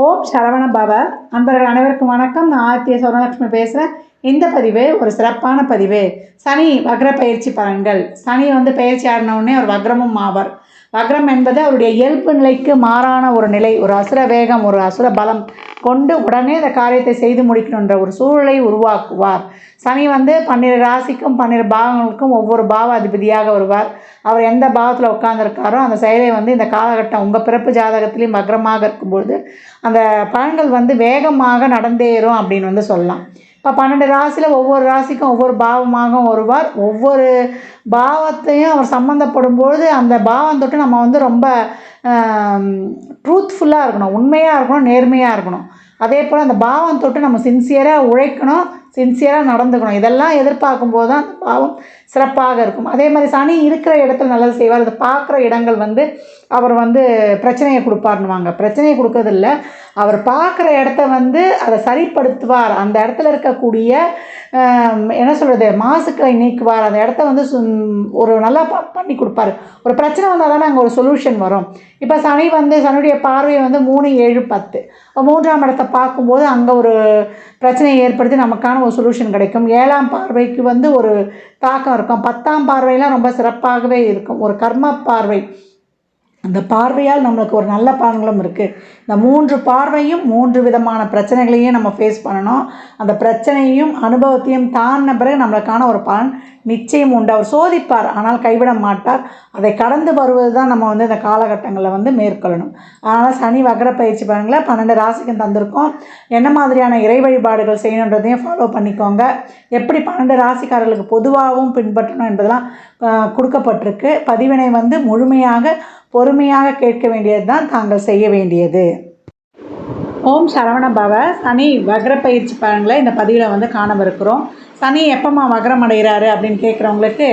ஓம் சரவண பவ. அன்பர்கள் அனைவருக்கும் வணக்கம். நான் ஆர்த்திய சௌரலட்சுமி பேசுகிறேன். இந்த பதிவு ஒரு சிறப்பான பதிவு. சனி வக்ர பயிற்சி பலன்கள். சனி பயிற்சி ஆடினவுடனே அவர் வக்ரமும் ஆவார். வக்ரம் என்பது அவருடைய இயல்பு நிலைக்கு மாறான ஒரு நிலை, ஒரு அசுர வேகம், ஒரு அசுர பலம் கொண்டு உடனே அந்த காரியத்தை செய்து முடிக்கணுன்ற ஒரு சூழலை உருவாக்குவார். சனி 12 ராசிக்கும் 12 பாவங்களுக்கும் ஒவ்வொரு பாவ அதிபதியாக வருவார். அவர் எந்த பாவத்தில் உட்கார்ந்துருக்காரோ அந்த செயலை இந்த காலகட்டம் உங்கள் பிறப்பு ஜாதகத்திலையும் வக்ரமாக இருக்கும்பொழுது அந்த பலன்கள் வேகமாக நடந்தேறும் அப்படின்னு சொல்லலாம். இப்போ 12 ராசியில் ஒவ்வொரு ராசிக்கும் ஒவ்வொரு பாவமாக வருவார். ஒவ்வொரு பாவத்தையும் அவர் சம்மந்தப்படும்பொழுது அந்த பாவம் தொட்டு நம்ம ரொம்ப ட்ரூத்ஃபுல்லாக இருக்கணும், உண்மையாக இருக்கணும், நேர்மையாக இருக்கணும். அதே போல் அந்த பாவம் தொட்டு நம்ம சின்சியராக உழைக்கணும், சின்சியராக நடந்துக்கணும். இதெல்லாம் எதிர்பார்க்கும்போது தான் அந்த பாவம் சிறப்பாக இருக்கும். அதே மாதிரி சனி இருக்கிற இடத்துல நல்லது செய்வார். அது பார்க்குற இடங்கள் அவர் பிரச்சனையை கொடுப்பாருன்னுவாங்க. பிரச்சனையை கொடுக்கறதில்ல, அவர் பார்க்குற இடத்த அதை சரிப்படுத்துவார். அந்த இடத்துல இருக்கக்கூடிய என்ன சொல்கிறது, மாசுக்களை நீக்குவார். அந்த இடத்த ஒரு நல்லா பண்ணி கொடுப்பார். ஒரு பிரச்சனை வந்தால் தானே அங்கே ஒரு சொல்யூஷன் வரும். இப்போ சனி சனியுடைய பார்வை 3, 7, 10. 3ஆம் இடத்தை பார்க்கும்போது அங்கே ஒரு பிரச்சனையை ஏற்படுத்தி நமக்கான ஒரு சொல்யூஷன் கிடைக்கும். 7ஆம் பார்வைக்கு ஒரு தாக்கம் இருக்கும். 10ஆம் பார்வையெல்லாம் ரொம்ப சிறப்பாகவே இருக்கும். ஒரு கர்ம பார்வை, அந்த பார்வையால் நம்மளுக்கு ஒரு நல்ல பலன்களும் இருக்குது. இந்த 3 பார்வையும் 3 விதமான பிரச்சனைகளையும் நம்ம ஃபேஸ் பண்ணணும். அந்த பிரச்சனையும் அனுபவத்தையும் தாண்டின பிறகு நம்மளுக்கான ஒரு பலன் நிச்சயம் உண்டு. அவர் சோதிப்பார், ஆனால் கைவிட மாட்டார். அதை கடந்து வருவது தான் நம்ம இந்த காலகட்டங்களில் மேற்கொள்ளணும். அதனால் சனி வக்ர பயிற்சி பலன்களை 12 ராசிக்கும் தந்திருக்கோம். என்ன மாதிரியான இறை வழிபாடுகள் செய்யணுன்றதையும் ஃபாலோ பண்ணிக்கோங்க. எப்படி 12 ராசிக்காரர்களுக்கு பொதுவாகவும் பின்பற்றணும் என்பதெல்லாம் கொடுக்கப்பட்டிருக்கு. பதிவினை முழுமையாக பொறுமையாக கேட்க வேண்டியது தான் தாங்கள் செய்ய வேண்டியது. ஓம் சரவண பவ. சனி வக்ர பயிற்சி பலன்களை இந்த பதிவில் காணவிருக்கிறோம். சனி எப்போம்மா வக்ரம் அடைகிறாரு அப்படின்னு கேட்குறவங்களுக்கு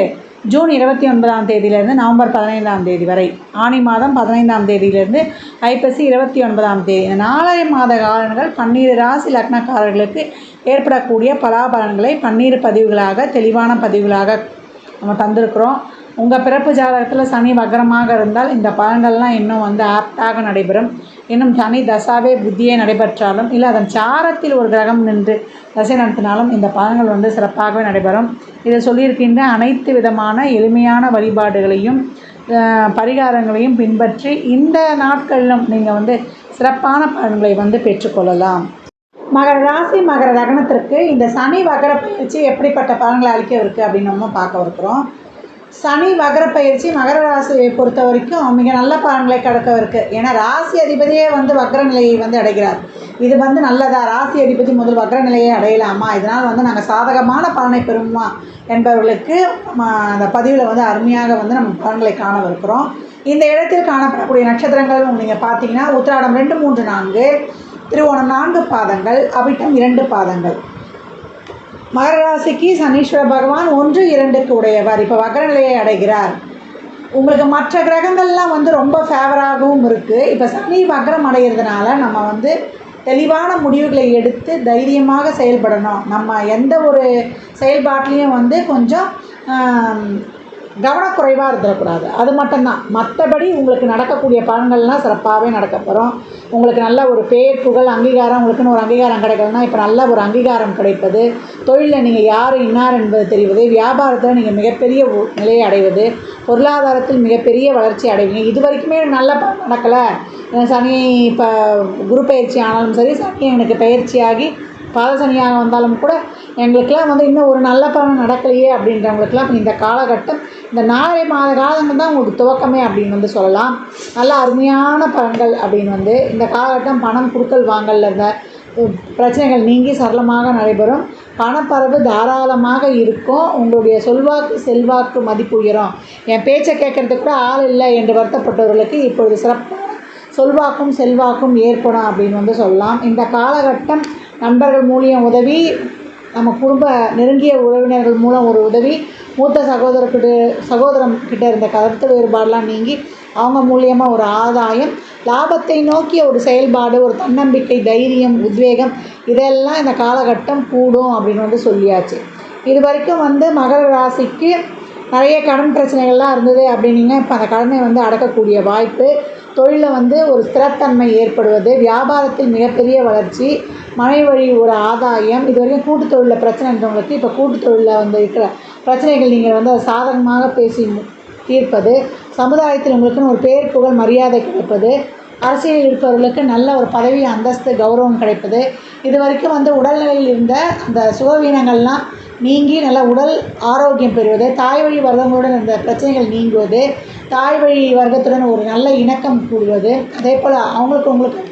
ஜூன் 29ஆம் தேதியிலேருந்து நவம்பர் 15ஆம் தேதி வரை, ஆனி மாதம் 15ஆம் தேதியிலேருந்து ஐப்பசி 29ஆம் தேதி, இந்த 4 மாத காலங்கள் 12 ராசி லக்னக்காரர்களுக்கு ஏற்படக்கூடிய பலாபலன்களை 12 பதிவுகளாக, தெளிவான பதிவுகளாக நம்ம தந்திருக்கிறோம். உங்கள் பிறப்பு ஜாதகத்தில் சனி வக்ரமாக இருந்தால் இந்த பலன்கள்லாம் இன்னும் ஆப்டாக நடைபெறும். இன்னும் சனி தசாவே புத்தியே நடைபெற்றாலும் இல்லை அதன் சாரத்தில் ஒரு கிரகம் நின்று தசை நடத்தினாலும் இந்த பலன்கள் சிறப்பாகவே நடைபெறும். இதை சொல்லியிருக்கின்ற அனைத்து விதமான எளிமையான வழிபாடுகளையும் பரிகாரங்களையும் பின்பற்றி இந்த நாட்களிலும் நீங்கள் சிறப்பான பலன்களை பெற்றுக்கொள்ளலாம். மகர ராசி மகர லக்னத்திற்கு இந்த சனி வக்ர பயிற்சி எப்படிப்பட்ட பலன்களை அளிக்கவிருக்கு அப்படின்னு நம்ம பார்க்க இருக்கிறோம். சனி வக்ர பயிற்சி மகர ராசியை பொறுத்த வரைக்கும் மிக நல்ல பலன்களை கடக்கவிருக்கு. ஏன்னா ராசி அதிபதியே வக்ர நிலையை அடைகிறார். இது நல்லதா? ராசி அதிபதி முதல் வக்ர நிலையை அடையலாமா? இதனால் நாங்கள் சாதகமான பலனை பெறுமா என்பவர்களுக்கு அந்த பதிவில் அருமையாக நம்ம பலன்களை காணவிருக்கிறோம். இந்த இடத்தில் காணப்படக்கூடிய நட்சத்திரங்கள் நீங்கள் பார்த்தீங்கன்னா உத்திராடம் 2, 3, 4, திருவோணம் 4 பாதங்கள், அவிட்டம் 2 பாதங்கள். மகர ராசிக்கு சனீஸ்வர பகவான் 1, 2க்கு உடையவர். இப்போ வக்ர நிலையை அடைகிறார். உங்களுக்கு மற்ற கிரகங்கள்லாம் ரொம்ப ஃபேவராகவும் இருக்குது. இப்போ சனி வக்ரம் அடைகிறதுனால நம்ம தெளிவான முடிவுகளை எடுத்து தைரியமாக செயல்படணும். நம்ம எந்த ஒரு செயல்பாட்டிலையும் கொஞ்சம் கவனக்குறைவாக இருந்துடக்கூடாது. அது மட்டும்தான். மற்றபடி உங்களுக்கு நடக்கக்கூடிய பலன்கள்லாம் சிறப்பாகவே நடக்கப்போகிறோம். உங்களுக்கு நல்ல ஒரு பேர், புகழ், அங்கீகாரம், உங்களுக்குன்னு ஒரு அங்கீகாரம் கிடைக்கணும்னா இப்போ நல்ல ஒரு அங்கீகாரம் கிடைப்பது, தொழிலில் நீங்கள் யார் இன்னார் என்பது தெரிவது, வியாபாரத்தில் நீங்கள் மிகப்பெரிய நிலையை அடைவது, பொருளாதாரத்தில் மிகப்பெரிய வளர்ச்சி அடைவீங்க. இது வரைக்குமே நல்ல பலன் நடக்கலை, சனி இப்போ குரு பயிற்சி ஆனாலும் சரி, சனி எனக்கு பயிற்சியாகி பாதசனியாக வந்தாலும் கூட எங்களுக்கெல்லாம் இன்னும் ஒரு நல்ல பலன் நடக்கலையே அப்படின்றவங்களுக்கெல்லாம் இந்த காலகட்டம், இந்த 4 மாத காலங்கள் தான் உங்களுக்கு துவக்கமே அப்படின்னு சொல்லலாம். நல்ல அருமையான பலன்கள் அப்படின்னு இந்த காலகட்டம் பணம் கொடுக்கல் வாங்கல இருந்த பிரச்சனைகள் நீங்கி சரளமாக நடைபெறும். பணப்பரவு தாராளமாக இருக்கும். உங்களுடைய சொல்வாக்கு செல்வாக்கு மதிப்பு உயரும். என் பேச்சை கேட்குறதுக்கு கூட ஆள் இல்லை என்று வருத்தப்பட்டவர்களுக்கு இப்பொழுது சிறப்பான சொல்வாக்கும் செல்வாக்கும் ஏற்படும் அப்படின்னு சொல்லலாம். இந்த காலகட்டம் நண்பர்கள் மூலியம் உதவி, நம்ம குடும்ப நெருங்கிய உறவினர்கள் மூலம் ஒரு உதவி, மூத்த சகோதரன்கிட்ட இருந்த கருத்து வேறுபாடெலாம் நீங்கி அவங்க மூலியமாக ஒரு ஆதாயம், லாபத்தை நோக்கிய ஒரு செயல்பாடு, ஒரு தன்னம்பிக்கை, தைரியம், உத்வேகம், இதெல்லாம் இந்த காலகட்டம் கூடும் அப்படின்னு சொல்லியாச்சு. இது வரைக்கும் மகர ராசிக்கு நிறைய கடன் பிரச்சனைகள்லாம் இருந்தது அப்படின்னீங்க. இப்போ அந்த கடனை அடக்கக்கூடிய வாய்ப்பு, தொழிலில் வந்து ஒரு ஸ்திரத்தன்மை ஏற்படுவது, வியாபாரத்தில் மிகப்பெரிய வளர்ச்சி, மனை வழி ஒரு ஆதாயம். இது வரைக்கும் கூட்டு தொழிலில் பிரச்சனை இருந்தவங்களுக்கு இப்போ கூட்டு தொழிலில் வந்து இருக்கிற பிரச்சனைகள் நீங்கள் வந்து அதை சாதகமாக பேசி தீர்ப்பது, சமுதாயத்தில் உங்களுக்குன்னு ஒரு பேர் புகழ் மரியாதை கிடைப்பது, அரசியலில் இருப்பவர்களுக்கு நல்ல ஒரு பதவி அந்தஸ்து கௌரவம் கிடைப்பது, இது வரைக்கும் வந்து உடல்நிலையில் இருந்த அந்த சுகவீனங்கள்லாம் நீங்கி நல்ல உடல் ஆரோக்கியம் பெறுவது, தாய் வழி வர்க்கங்களுடன் இருந்த பிரச்சனைகள் நீங்குவது, தாய் வழி வர்க்கத்துடன் ஒரு நல்ல இணக்கம் கூடுவது, அதே போல் உங்களுக்கு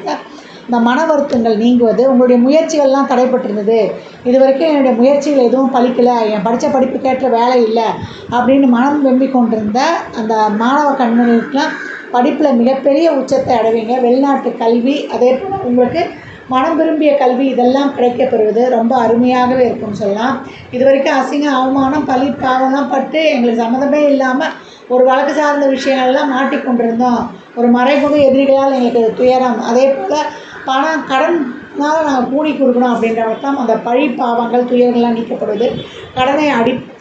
இந்த மன வருத்தங்கள் நீங்குவது, உங்களுடைய முயற்சிகள்லாம் தடைப்பட்டிருந்தது, இது வரைக்கும் என்னுடைய முயற்சிகள் எதுவும் பலிக்கலை, என் படித்த படிப்புக்கேற்ற வேலை இல்லை அப்படின்னு மனம் வெம்பிக் கொண்டிருந்த அந்த மாணவ கண்மணிகளுக்கெல்லாம் படிப்பில் மிகப்பெரிய உச்சத்தை அடைவீங்க. வெளிநாட்டு கல்வி, அதே போல் உங்களுக்கு மனம் விரும்பிய கல்வி இதெல்லாம் கிடைக்கப்பெறுவது ரொம்ப அருமையாகவே இருக்கும்னு சொல்லலாம். இது வரைக்கும் அசிங்கம், அவமானம், பழி பாவம்லாம் பட்டு எங்களுக்கு சம்மந்தமே இல்லாமல் ஒரு வழக்கு சார்ந்த விஷயங்கள்லாம் மாட்டிக்கொண்டிருந்தோம். ஒரு மறைமுக எதிரிகளால் எங்களுக்கு துயரம், அதே போல் பணம் கடனால் நாங்கள் கூடி கொடுக்கணும் அப்படின்றவங்கலாம் அந்த பழி பாவங்கள் துயர்கள்லாம் நீக்கப்படுவது, கடனை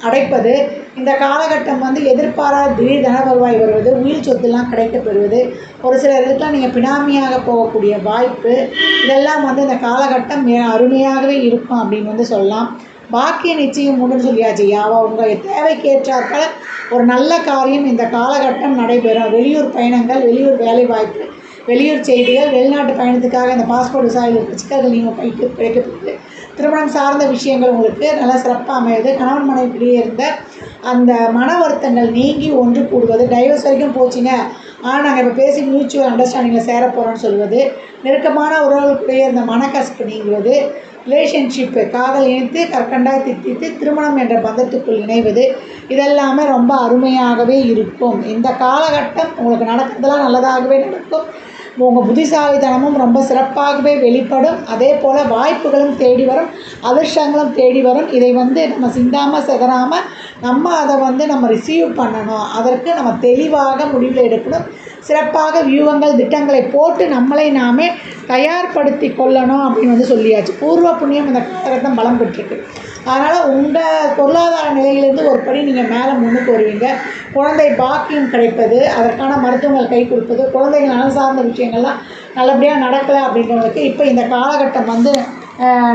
அடைப்பது, இந்த காலகட்டம் வந்து எதிர்பாராத திடீர் தன வருவாய் வருவது, உயிர் சொத்துலாம் கிடைக்கப்பெறுவது, ஒரு சிலருக்குலாம் நீங்கள் பினாமியாக போகக்கூடிய வாய்ப்பு, இதெல்லாம் வந்து இந்த காலகட்டம் மிக அருமையாகவே இருக்கும் அப்படின்னு வந்து சொல்லலாம். பாக்கிய நிச்சயம் உண்டுன்னு சொல்லியாச்சு. உங்கள் தேவைக்கேற்றார்கள் ஒரு நல்ல காரியம் இந்த காலகட்டம் நடைபெறும். வெளியூர் பயணங்கள், வெளியூர் வேலை வாய்ப்பு, வெளியூர் செய்திகள், வெளிநாட்டு பயணத்துக்காக இந்த பாஸ்போர்ட் விசாவில் இருக்க சிக்கல்கள் நீங்கள் கிடைக்கப்பெறுது, திருமணம் சார்ந்த விஷயங்கள் உங்களுக்கு நல்லா சிறப்பாக அமையுது, கணவன் மனைவியிடையே இருந்த அந்த மன வருத்தங்கள் நீங்கி ஒன்று கூடுவது, டைவர்ஸ் வரைக்கும் போச்சுங்க ஆனால் நாங்கள் இப்போ பேசி மியூச்சுவல் அண்டர்ஸ்டாண்டிங்கில் சேர போகிறோன்னு சொல்வது, நெருக்கமான உறவுகளுக்குடைய இந்த மனக்கசப்பு நீங்குவது, ரிலேஷன்ஷிப்பு காதல் இணைத்து கற்கண்டாய் திட்டித்து திருமணம் என்ற பந்தத்துக்குள் இணைவது, இதெல்லாமே ரொம்ப அருமையாகவே இருக்கும். இந்த காலகட்டம் உங்களுக்கு நடக்கிறதெல்லாம் நல்லதாகவே நடக்கும். உங்கள் புத்திசாலித்தனமும் ரொம்ப சிறப்பாகவே வெளிப்படும். அதே போல் வாய்ப்புகளும் தேடி வரும், அதிர்ஷ்டங்களும் தேடி வரும். இதை வந்து நம்ம சிந்தாமல் சிதறாமல் அதை வந்து நம்ம ரிசீவ் பண்ணணும். அதற்கு நம்ம தெளிவாக முடிவில் எடுக்கணும். சிறப்பாக வியூகங்கள் திட்டங்களை போட்டு நம்மளை நாமே தயார்படுத்தி கொள்ளணும் அப்படின்னு வந்து சொல்லியாச்சு. பூர்வ புண்ணியம் இந்த காலகட்டம் பலம் பெற்றிருக்கு. அதனால் உங்கள் பொருளாதார நிலையிலேருந்து ஒரு படி நீங்கள் மேலே முன்னுக்கு வருவீங்க. குழந்தை பாக்கியம் கிடைப்பது, அதற்கான மருத்துவங்கள் கை கொடுப்பது, குழந்தைகள் நல சார்ந்த விஷயங்கள்லாம் நல்லபடியாக நடக்கலை அப்படின்றவங்களுக்கு இப்போ இந்த காலகட்டம் வந்து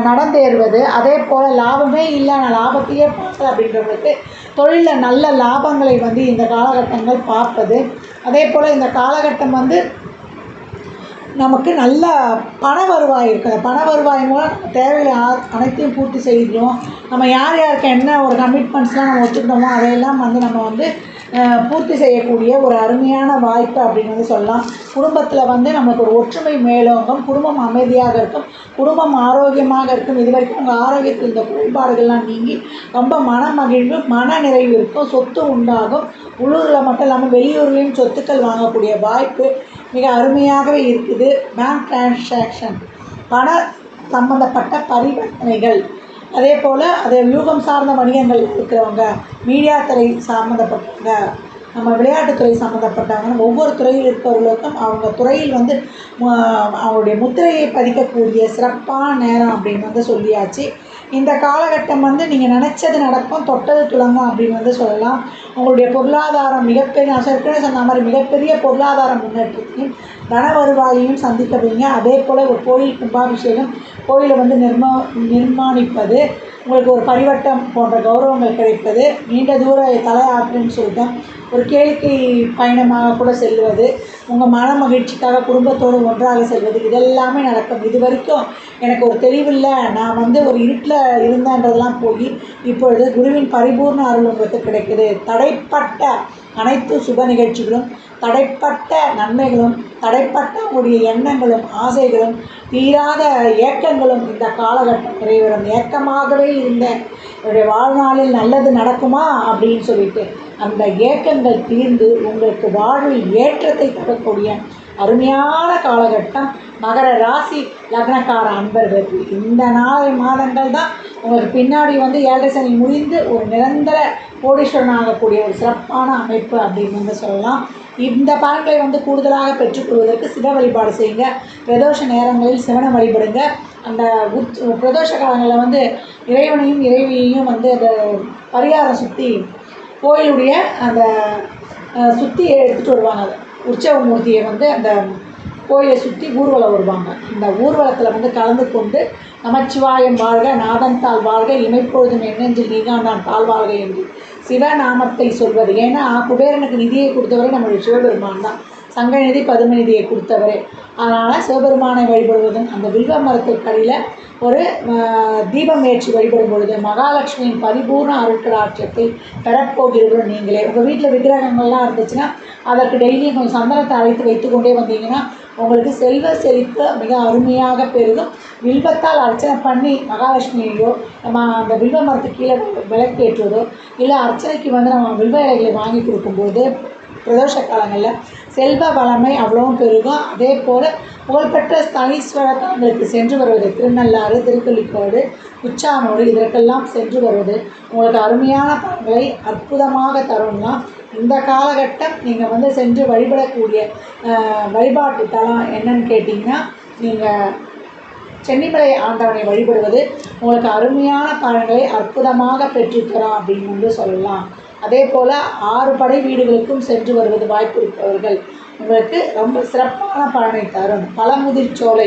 நடந்தேறுவது, அதே போல் லாபமே இல்லை நான் லாபத்தையே பார்க்கல அப்படின்றவங்களுக்கு தொழிலில் நல்ல லாபங்களை வந்து இந்த காலகட்டங்கள் பார்ப்பது, அதே போல் இந்த காலகட்டம் வந்து நமக்கு நல்ல பண வருவாய் இருக்குது. பண வருவாய் மூலம் நம்ம தேவைகளை அனைத்தையும் பூர்த்தி செய்கிறோம். நம்ம யார் யாருக்கு என்ன ஒரு கமிட்மெண்ட்ஸ்லாம் நம்ம வச்சுக்கிட்டோமோ அதையெல்லாம் வந்து நம்ம வந்து பூர்த்தி செய்யக்கூடிய ஒரு அருமையான வாய்ப்பு அப்படின்னு வந்து சொல்லலாம். குடும்பத்தில் வந்து நமக்கு ஒரு ஒற்றுமை மேலோங்கும், குடும்பம் அமைதியாக இருக்கும், குடும்பம் ஆரோக்கியமாக இருக்கும். இது வரைக்கும் உங்கள் ஆரோக்கியத்தில் இந்த குறைபாடுகள்லாம் நீங்கி ரொம்ப மன மகிழ்வு, மன நிறைவு இருக்கும், சொத்து உண்டாகும். உள்ளூரில் மட்டும் இல்லாமல் வெளியூர்லேயும் சொத்துக்கள் வாங்கக்கூடிய வாய்ப்பு மிக அருமையாகவே இருக்குது. பேங்க் டிரான்சாக்ஷன், பண சம்பந்தப்பட்ட பரிவர்த்தனைகள், அதே போல் அது வியூகம் சார்ந்த வணிகங்கள் இருக்கிறவங்க, மீடியா துறை சம்மந்தப்பட்டவங்க, நம்ம விளையாட்டுத்துறை சம்மந்தப்பட்டவங்க, ஒவ்வொரு துறையில் இருப்பவர்களுக்கும் அவங்க துறையில் வந்து அவங்களுடைய முத்திரையை பதிக்கக்கூடிய சிறப்பான நேரம் அப்படின்னு வந்து சொல்லியாச்சு. இந்த காலகட்டம் வந்து நீங்கள் நினச்சது நடக்கும், தொட்டது துலங்கும் அப்படின்னு வந்து சொல்லலாம். உங்களுடைய பொருளாதாரம் மிகப்பெரிய, நான் ஏற்கனவே சொன்ன மாதிரி மிகப்பெரிய பொருளாதார முன்னேற்றத்தையும் தன வருவாயையும் சந்திக்கப்படுவீங்க. அதே போல் ஒரு கோயில் கும்பாபிஷேகம், கோயிலை வந்து நிர்மாணிப்பது, உங்களுக்கு ஒரு பரிவட்டம் போன்ற கௌரவங்கள் கிடைப்பது, நீண்ட தூர தலையாற்றுன்னு சொல்லிட்டோம், ஒரு கேளிக்கை பயணமாக கூட செல்வது, உங்கள் மன மகிழ்ச்சிக்காக குடும்பத்தோடு ஒன்றாக செல்வது, இதெல்லாமே நடக்கும். இது வரைக்கும் எனக்கு ஒரு தெளிவில்லை, நான் வந்து ஒரு இருட்டில் இருந்தேன்றதெல்லாம் போய் இப்பொழுது குருவின் பரிபூர்ண அருள் உங்களுக்கு கிடைக்குது. தடைப்பட்ட அனைத்து சுப நிகழ்ச்சிகளும், தடைப்பட்ட நன்மைகளும், தடைப்பட்ட உங்களுடைய எண்ணங்களும் ஆசைகளும், தீராத ஏக்கங்களும் இந்த காலகட்டம் நிறைவேறும். ஏக்கமாகவே இருந்தேன், என்னுடைய வாழ்நாளில் நல்லது நடக்குமா அப்படின்னு சொல்லிட்டு அந்த ஏக்கங்கள் தீர்ந்து உங்களுக்கு வாழ்வில் ஏற்றத்தை தரக்கூடிய அருமையான காலகட்டம் மகர ராசி லக்னக்கார அன்பர்களுக்கு. இந்த 4 மாதங்கள் தான் உங்களுக்கு பின்னாடி வந்து 7 சனி முடிந்து ஒரு நிரந்தர கோடீஸ்வரன் ஆகக்கூடிய ஒரு சிறப்பான அமைப்பு அப்படின்னு வந்து சொல்லலாம். இந்த பலன்களை வந்து கூடுதலாக பெற்றுக்கொள்வதற்கு சிவ வழிபாடு செய்யுங்க. பிரதோஷ நேரங்களில் சிவனை வழிபடுங்க. அந்த பிரதோஷ காலங்களில் வந்து இறைவனையும் இறைவியையும் வந்து அந்த பரிகாரம் சுற்றி கோயிலுடைய அந்த சுற்றி எடுத்துகிட்டு வருவாங்க. உற்சவமூர்த்தியை வந்து அந்த கோயிலை சுற்றி ஊர்வலம் வருவாங்க. இந்த ஊர்வலத்தில் வந்து கலந்து கொண்டு நமச்சிவாயம் வாழ்க, நாதன் தாள் வாழ்க, இமைப்பொழுதும் எண்ணெஞ்சில் நீங்காண்டான் தாழ் வாழ்க என்று சிவநாமத்தை சொல்வது. ஏன்னா குபேரனுக்கு நிதியை கொடுத்தவரை நம்மளுடைய சிவபெருமான் தான். சங்க நிதி பதும நிதியை கொடுத்தவரே. அதனால் சிவபெருமானை வழிபடுவதும் அந்த வில்வ மரத்துக்கடியில் ஒரு தீபம் ஏற்றி வழிபடும் பொழுது மகாலட்சுமியின் பரிபூர்ண அருட்கடாட்சத்தை பெறப்போகிறவர்கள் நீங்களே. உங்கள் வீட்டில் விக்கிரகங்கள்லாம் இருந்துச்சுன்னா அதற்கு டெய்லியும் கொஞ்சம் சந்தனத்தை அழைத்து வைத்து கொண்டே வந்தீங்கன்னா உங்களுக்கு செல்வ செழிப்பு மிக அருமையாக பெருகும். வில்வத்தால் அர்ச்சனை பண்ணி மகாலட்சுமியையோ நம்ம அந்த வில்வ மரத்துக்கு கீழே விளக்கேற்றுவதோ இல்லை அர்ச்சனைக்கு வந்து நம்ம வில்வ இலைகளை வாங்கி கொடுக்கும்போது பிரதோஷ காலங்களில் செல்வ வளமை அவ்வளவும் பெருகும். அதே போல் புகழ்பெற்ற ஸ்தலீஸ்வர தலங்களுக்கு சென்று வருவது, திருநள்ளாறு, திருக்கள்ளிக்கோடு, குச்சானோடு இதற்கெல்லாம் சென்று வருவது உங்களுக்கு அருமையான பலன்களை அற்புதமாக தரும்னா இந்த காலகட்டம் நீங்கள் வந்து சென்று வழிபடக்கூடிய வழிபாட்டு தலம் என்னன்னு கேட்டிங்கன்னா நீங்கள் சென்னிமலை ஆண்டவனை வழிபடுவது உங்களுக்கு அருமையான பலன்களை அற்புதமாக பெற்றுத்தரும் அப்படின்னு வந்து சொல்லலாம். அதே போல் 6 படை வீடுகளுக்கும் சென்று வருவது வாய்ப்பு இருப்பவர்கள் உங்களுக்கு ரொம்ப சிறப்பான பலனை தரும். பழமுதிர்ச்சோலை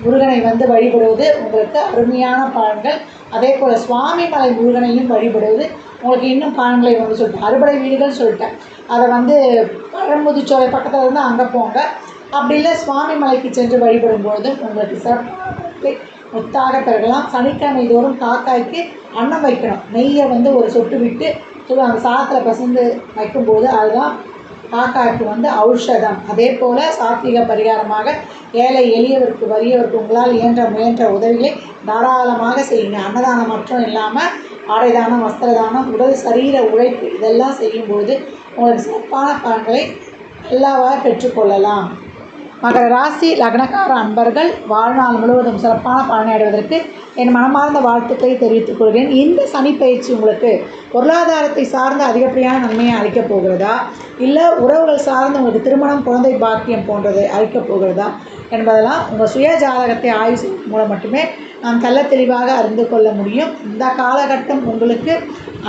முருகனை வந்து வழிபடுவது உங்களுக்கு அருமையான பலன்கள். அதே போல் சுவாமிமலை முருகனையும் வழிபடுவது உங்களுக்கு இன்னும் பலன்களை வந்து சொல்லிட்டேன். 6 படை வீடுகள் சொல்லிட்டேன். அதை வந்து பழமுதிர்ச்சோலை பக்கத்தில் இருந்து அங்கே போங்க. அப்படி இல்லை சுவாமிமலைக்கு சென்று வழிபடும்பொழுது உங்களுக்கு சிறப்பான முத்தாக பெறலாம். சனிக்கிழமை தோறும் காக்காய்க்கு அன்னம் வைக்கணும். நெய்யை வந்து ஒரு சொட்டு விட்டு அந்த சாதத்தில் பசந்து வைக்கும்போது அதுதான் காக்காய்க்கு வந்து ஔஷதம். அதே போல் சாத்விக பரிகாரமாக ஏழை எளியவருக்கு வறியவருக்கு உங்களால் முயன்ற உதவிகளை தாராளமாக செய்யுங்க. அன்னதானம் மட்டும் இல்லாமல் ஆடைதானம், வஸ்திரதானம், உடல் சரீர உழைப்பு இதெல்லாம் செய்யும்போது உங்களுக்கு சிறப்பான பலன்களை எல்லாவாக பெற்றுக்கொள்ளலாம். மகர ராசி லக்னக்கார அன்பர்கள் வாழ்நாள் முழுவதும் சிறப்பான பலனை அடைவதற்கு என் மனமார்ந்த வாழ்த்துக்களை தெரிவித்துக் கொள்கிறேன். இந்த சனி பயிற்சி உங்களுக்கு பொருளாதாரத்தை சார்ந்த அதிகப்படியான நன்மையை அளிக்கப் போகிறதா, இல்லை உறவுகள் சார்ந்து உங்களுக்கு திருமணம், குழந்தை பாக்கியம் போன்றது அளிக்கப் போகிறதா என்பதெல்லாம் உங்கள் சுய ஜாதகத்தை ஆய்வு செய்வதன் மூலம் மட்டுமே நாம் தெள்ள தெளிவாக அறிந்து கொள்ள முடியும். இந்த காலகட்டம் உங்களுக்கு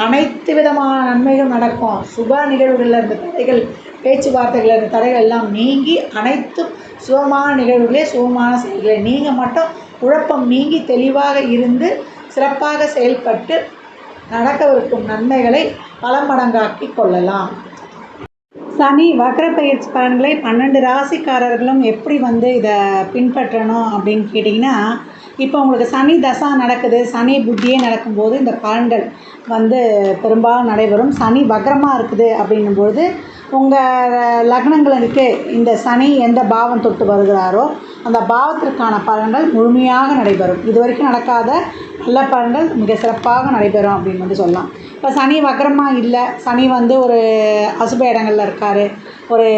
அனைத்து விதமான நன்மைகள் நடக்கும். சுப நிகழ்வுகளில் இருந்த தடைகள், பேச்சுவார்த்தைகளில் இருந்த தடைகள் எல்லாம் நீங்கி அனைத்தும் சுகமான நிகழ்வுகளே, சுகமான செயல்களே. நீங்கள் மட்டும் குழப்பம் நீங்கி தெளிவாக இருந்து சிறப்பாக செயல்பட்டு நடக்கவிருக்கும் நன்மைகளை பல மடங்காக்கி கொள்ளலாம். சனி வக்ர பயிற்சி பலன்களை 12 ராசிக்காரர்களும் எப்படி வந்து இதை பின்பற்றணும் அப்படின்னு கேட்டிங்கன்னா, இப்போ உங்களுக்கு சனி தசா நடக்குது, சனி புத்தியே நடக்கும்போது இந்த பலன்கள் வந்து பெரும்பாலும் நடைபெறும். சனி வக்ரமாக இருக்குது அப்படின்னும்போது உங்கள் லக்னங்களுக்கு இந்த சனி எந்த பாவம் தொட்டு வருகிறாரோ அந்த பாவத்திற்கான பலன்கள் முழுமையாக நடைபெறும். இது வரைக்கும் நடக்காத நல்ல பலன்கள் மிக சிறப்பாக நடைபெறும் அப்படின்னு வந்து சொல்லலாம். இப்போ சனி வக்ரமாக இல்லை, சனி வந்து ஒரு அசுப இடங்களில் இருக்கார், ஒரு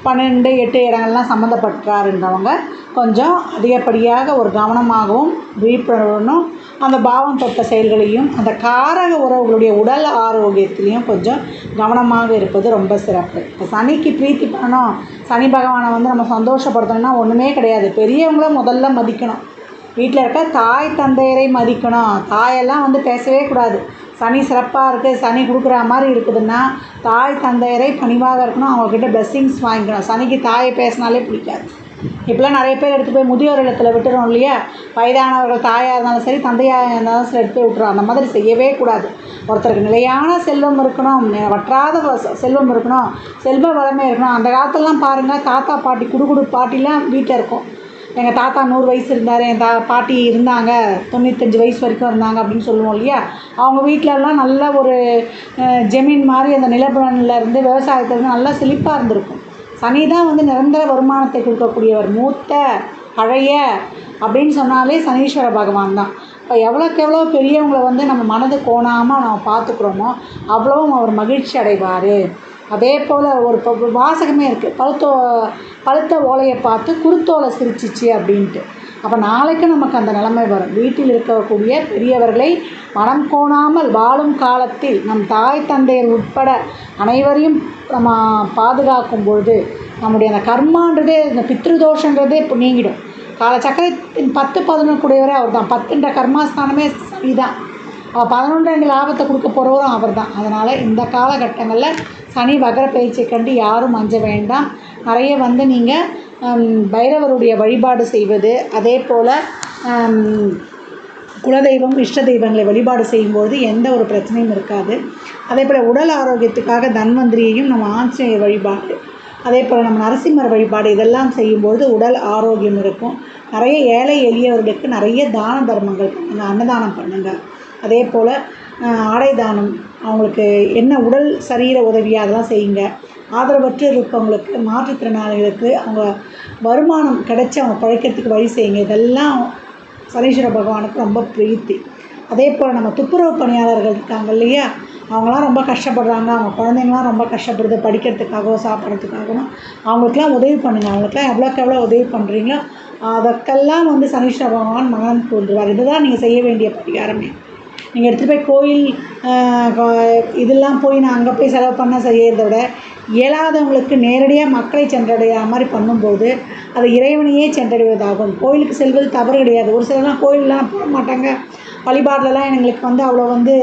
12, 8 இடங்கள்லாம் சம்மந்தப்பட்டாருன்றவங்க கொஞ்சம் அதிகப்படியாக ஒரு கவனமாகவும் விழிப்புணர்வுடனும் அந்த பாவம் தொட்ட செயல்களையும் அந்த காரக உறவுகளுடைய உடல் ஆரோக்கியத்திலையும் கொஞ்சம் கவனமாக இருப்பது ரொம்ப சிறப்பு. இப்போ சனிக்கு பிரீத்தி பண்ணணும், சனி பகவானை வந்து நம்ம சந்தோஷப்படுத்தணும்னா ஒன்றுமே கிடையாது. பெரியவங்கள முதல்ல மதிக்கணும், வீட்டில் இருக்க தாய் தந்தையரை மதிக்கணும். தாயெல்லாம் வந்து பேசவே கூடாது. சனி சிறப்பாக இருக்குது, சனி கொடுக்குற மாதிரி இருக்குதுன்னா தாய் தந்தையரை பணிவாக இருக்கணும், அவங்கக்கிட்ட பிளெஸ்ஸிங்ஸ் வாங்கிக்கணும். சனிக்கு தாயை பேசினாலே பிடிக்காது. இப்போலாம் நிறைய பேர் எடுத்து போய் முதியோர் இல்லத்தில் விட்டுறோம் இல்லையா? வயதானவர்கள் தாயாக இருந்தாலும் சரி, தந்தையாக இருந்தாலும் சரி எடுத்து போய் விட்டுறோம். அந்த மாதிரி செய்யவே கூடாது. ஒருத்தருக்கு நிலையான செல்வம் இருக்கணும், வற்றாத செல்வம் இருக்கணும், செல்வ வளமே இருக்கணும். அந்த காலத்துலலாம் பாருங்கள், தாத்தா பாட்டி குடுகுடு பாட்டிலாம் வீட்டில் இருக்கும். எங்கள் தாத்தா 100 வயசு இருந்தார், என் பாட்டி இருந்தாங்க 95 வயசு வரைக்கும் இருந்தாங்க அப்படின்னு சொல்லுவோம் இல்லையா? அவங்க வீட்டிலலாம் நல்ல ஒரு ஜமீன் மாதிரி அந்த நிலப்புலனில் இருந்து விவசாயத்துலேருந்து நல்லா செழிப்பாக இருந்திருக்கும். சனி தான் வந்து நிரந்தர வருமானத்தை கொடுக்கக்கூடியவர். மூத்த பழைய அப்படின்னு சொன்னாலே சனீஸ்வர பகவான் தான். இப்போ எவ்வளோக்கு எவ்வளோ பெரியவங்களை வந்து நம்ம மனது கோணாமல் நம்ம பார்த்துக்குறோமோ அவ்வளவும் அவர் மகிழ்ச்சி அடைவார். அதே போல் ஒரு வாசகமே இருக்குது, பழுத்த ஓலையை பார்த்து குருத்தோலை சிரிச்சிச்சு அப்படின்ட்டு. அப்போ நாளைக்கு நமக்கு அந்த நிலைமை வரும். வீட்டில் இருக்கக்கூடிய பெரியவர்களை மனம் கோணாமல் வாழும் காலத்தில் நம் தாய் தந்தையர் உட்பட அனைவரையும் நம்ம பாதுகாக்கும் பொழுது நம்முடைய அந்த கர்மான்றதே, இந்த பித்ருதோஷன்றதே இப்போ நீங்கிடும். காலச்சக்கரத்தின் 10, 11 கூடியவரே அவர் தான். 10ன்ற கர்மாஸ்தானமே சனி தான். அவள் 11 லாபத்தை கொடுக்க போகிறவரும் அவர் தான். அதனால் இந்த காலகட்டங்களில் சனி வக்ர பயிற்சியை கண்டு யாரும் அஞ்ச வேண்டாம். நிறைய வந்து நீங்கள் பைரவருடைய வழிபாடு செய்வது, அதே போல் குலதெய்வம் இஷ்ட தெய்வங்களை வழிபாடு செய்யும்போது எந்த ஒரு பிரச்சனையும் இருக்காது. அதே போல் உடல் ஆரோக்கியத்துக்காக தன்வந்திரியையும் நம்ம ஆஞ்சநேயர் வழிபாடு, அதே போல் நம்ம நரசிம்மர் வழிபாடு இதெல்லாம் செய்யும்போது உடல் ஆரோக்கியம் இருக்கும். நிறைய ஏழை எளியவர்களுக்கு நிறைய தான தர்மங்கள் பண்ணுங்கள், அன்னதானம் பண்ணுங்கள். அதே போல் ஆடை தானம், அவங்களுக்கு என்ன உடல் சரீர உதவியாக அதெல்லாம் செய்யுங்க. ஆதரவற்று இருப்பவங்களுக்கு, மாற்றுத்திறனாளிகளுக்கு அவங்க வருமானம் கிடைச்சி அவங்க பிழைக்கிறதுக்கு வழி செய்யுங்க. இதெல்லாம் சனீஸ்வர பகவானுக்கு ரொம்ப பிரீத்தி. அதே போல் நம்ம துப்புரவு பணியாளர்கள் இருக்காங்க இல்லையா, அவங்களாம் ரொம்ப கஷ்டப்படுறாங்க, அவங்க குழந்தைங்களாம் ரொம்ப கஷ்டப்படுது படிக்கிறதுக்காகவும் சாப்பிட்றதுக்காகவும். அவங்களுக்கெல்லாம் உதவி பண்ணுங்கள். அவங்களுக்கெல்லாம் எவ்வளோக்கு எவ்வளோ உதவி பண்ணுறீங்களோ அதற்கெல்லாம் வந்து சனீஸ்வர பகவான் மகன் தோன்றுவார். இதுதான் நீங்கள் செய்ய வேண்டிய பரிகாரமே. நீங்கள் எடுத்துகிட்டு போய் கோயில் இதெல்லாம் போய் நான் அங்கே போய் செலவு பண்ண செய்கிறத விட இயலாதவங்களுக்கு நேரடியாக மக்களை சென்றடைகிற மாதிரி பண்ணும்போது அது இறைவனையே சென்றடைவதாகும். கோயிலுக்கு செல்வது தவறு கிடையாது. ஒரு சிலர்லாம் கோயிலெலாம் போக மாட்டாங்க, வழிபாடுலலாம் எங்களுக்கு வந்து அவ்வளோ வந்து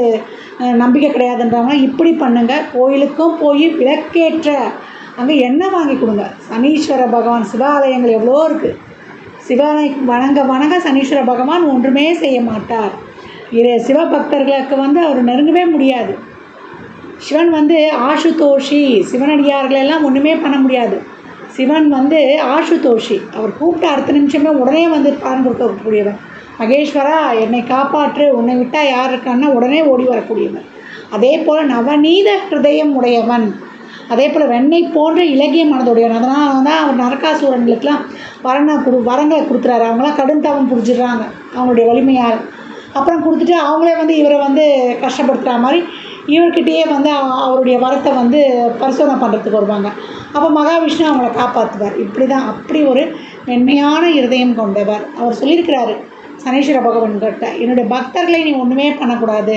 நம்பிக்கை கிடையாதுன்றவங்க இப்படி பண்ணுங்கள். கோயிலுக்கும் போய் விளக்கேற்ற அங்கே எண்ணெய் வாங்கி கொடுங்க. சனீஸ்வர பகவான் சிவாலயங்கள் எவ்வளோ இருக்குது. சிவாலயம் வணங்க சனீஸ்வர பகவான் ஒன்றுமே செய்ய மாட்டார். சிவபக்தர்களுக்கு வந்து அவர் நெருங்கவே முடியாது. சிவன் வந்து ஆசுதோஷி, சிவனடியார்களெல்லாம் ஒன்றுமே பண்ண முடியாது. சிவன் வந்து ஆசுதோஷி, அவர் கூப்பிட்ட அடுத்த நிமிஷமே உடனே வந்து பலன் கொடுக்கக்கூடியவன். மகேஸ்வரா என்னை காப்பாற்று, உன்னை விட்டால் யார் இருக்கான்னா உடனே ஓடி வரக்கூடியவன். அதே போல் நவநீத ஹிருதயம் உடையவன், அதே போல் வெண்ணெய் போன்ற இலகிய மனதுடையவன். அதனால தான் அவர் நரகாசூரன்களுக்கெல்லாம் வரங்களை கொடுக்குறாரு. அவங்களாம் கடும் தவம் புரிஞ்சிடுறாங்க அவங்களுடைய வலிமையால். அப்புறம் கொடுத்துட்டு அவங்களே வந்து இவரை வந்து கஷ்டப்படுத்துகிற மாதிரி இவர்கிட்டயே வந்து அவருடைய வரத்தை வந்து பரிசோதனை பண்ணுறதுக்கு வருவாங்க. அப்போ மகாவிஷ்ணு அவங்கள காப்பாற்றுவார். இப்படி தான், அப்படி ஒரு மென்மையான இருதயம் கொண்டவர். அவர் சொல்லியிருக்கிறாரு சனீஸ்வர பகவான்கிட்ட, என்னுடைய பக்தர்களை நீ ஒன்றுமே பண்ணக்கூடாது,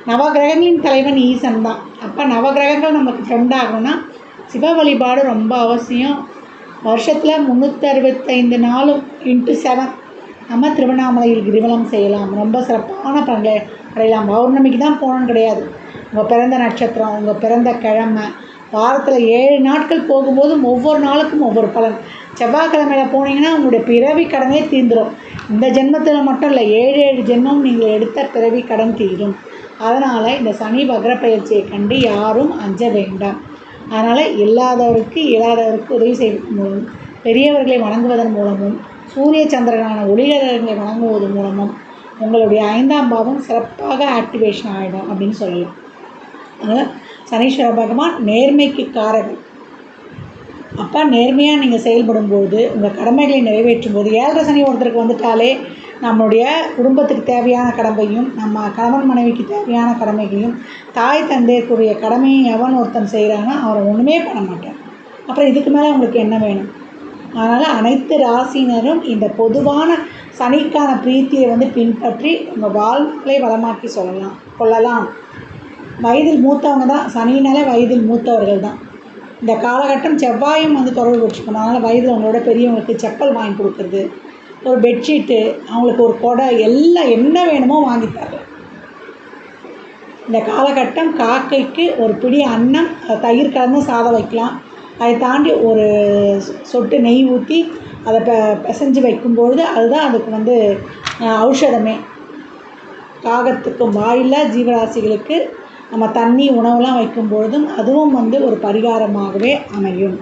நவகிரகங்களின் தலைவன் ஈசன் தான். அப்போ நவகிரகங்கள் நமக்கு ஃப்ரெண்ட் ஆகணும்னா சிவ வழிபாடு ரொம்ப அவசியம். வருஷத்தில் 365 நாளும் × 7 நம்ம திருவண்ணாமலையில் கிரிவலம் செய்யலாம். ரொம்ப சிறப்பான பலன்களை அடையலாம். பௌர்ணமிக்கு தான் போகணுன்னு கிடையாது. உங்கள் பிறந்த நட்சத்திரம், உங்கள் பிறந்த கிழமை, வாரத்தில் 7 நாட்கள் போகும்போதும் ஒவ்வொரு நாளுக்கும் ஒவ்வொரு பலன். செவ்வாய்க்கிழமையில் போனீங்கன்னா உங்களுடைய பிறவி கடனே தீர்ந்துடும். இந்த ஜென்மத்தில் மட்டும் இல்லை, 7 ஜென்மம் நீங்கள் எடுத்த பிறவி கடன் தீரும். அதனால் இந்த சனி வக்ர பயிற்சியை கண்டு யாரும் அஞ்ச வேண்டாம். அதனால் இல்லாதவருக்கு இயலாதவருக்கு உதவி செய்வதன் மூலம், பெரியவர்களை வணங்குவதன் மூலமும், சூரிய சந்திரனான ஒளிகரங்களை வணங்குவதன் மூலமும் உங்களுடைய 5ஆம் பாவம் சிறப்பாக ஆக்டிவேஷன் ஆகிடும் அப்படின்னு சொல்லலாம். அதனால் சனீஸ்வர பகவான் நேர்மைக்கு காரகன். அப்போ நேர்மையாக நீங்கள் செயல்படும்போது, உங்கள் கடமைகளை நிறைவேற்றும் போது, 7 சனி ஒருத்தருக்கு வந்துட்டாலே நம்மளுடைய குடும்பத்துக்கு தேவையான கடமையும், நம்ம கணவன் மனைவிக்கு தேவையான கடமைகளையும், தாய் தந்தைக்குரிய கடமையும் எவன் ஒருத்தன் செய்கிறாங்கன்னா அவரை ஒன்றுமே பண்ண மாட்டான். அப்புறம் இதுக்கு மேலே உங்களுக்கு என்ன வேணும்? அதனால் அனைத்து ராசினரும் இந்த பொதுவான சனிக்கான பிரீத்தியை வந்து பின்பற்றி உங்கள் வாழ்க்கையை வளமாக்கி கொள்ளலாம். வயதில் மூத்தவங்க தான், சனினாலே வயதில் மூத்தவர்கள் தான். இந்த காலகட்டம் செவ்வாயும் வந்து தொடர்பு வச்சுக்கணும். அதனால் வயதில் அவங்களோட பெரியவங்களுக்கு செப்பல் வாங்கி கொடுக்குறது, ஒரு பெட்ஷீட்டு, அவங்களுக்கு ஒரு கொடை, எல்லாம் என்ன வேணுமோ வாங்கித்தாரு. இந்த காலகட்டம் காக்கைக்கு ஒரு பிடி அன்னம், தயிர் கலந்து சாதம் வைக்கலாம். அதை தாண்டி ஒரு சொட்டு நெய் ஊற்றி அதை பிசைஞ்சு வைக்கும்பொழுது அதுதான் அதுக்கு வந்து ஔஷதமே. காகத்துக்கும் வாயில்லா ஜீவராசிகளுக்கு நம்ம தண்ணி உணவுலாம் வைக்கும்பொழுதும் அதுவும் வந்து ஒரு பரிகாரமாகவே அமையும்.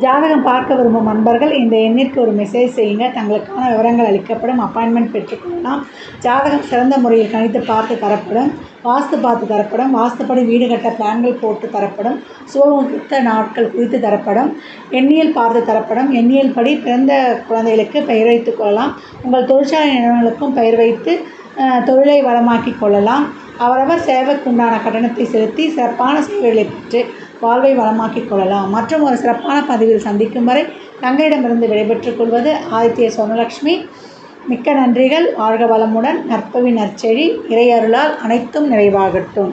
ஜாதகம் பார்க்க விரும்பும் நண்பர்கள் இந்த எண்ணிற்கு ஒரு மெசேஜ் செய்யுங்க. தங்களுக்கான விவரங்கள் அளிக்கப்படும். அப்பாயின்மெண்ட் பெற்றுக்கொள்ளலாம். ஜாதகம் சிறந்த முறையில் கணித்து பார்த்து தரப்படும். வாஸ்து பார்த்து தரப்படும். வாஸ்துப்படி வீடு கட்ட பிளான்கள் போட்டு தரப்படும். சுபமுகூர்த்த நாட்கள் குறித்து தரப்படும். எண்ணியல் பார்த்து தரப்படும். எண்ணியல் படி பிறந்த குழந்தைகளுக்கு பெயர் வைத்து கொள்ளலாம். உங்கள் தொழிற்சாலை நிறுவனங்களுக்கும் பெயர் வைத்து தொழிலை வளமாக்கி கொள்ளலாம். அவரவர் சேவைக்குண்டான கட்டணத்தை செலுத்தி சிறப்பான சேவைகளை பெற்று வாழ்வை வளமாக்கிக் கொள்ளலாம். மற்றும் ஒரு சிறப்பான பதிவில் சந்திக்கும் வரை தங்களிடமிருந்து விடைபெற்றுக் கொள்வது ஆதித்ய சோனலக்ஷ்மி. மிக்க நன்றிகள். வாழ்க வளமுடன். நற்பவி நற்செழி. இறையருளால் அனைத்தும் நிறைவாகட்டும்.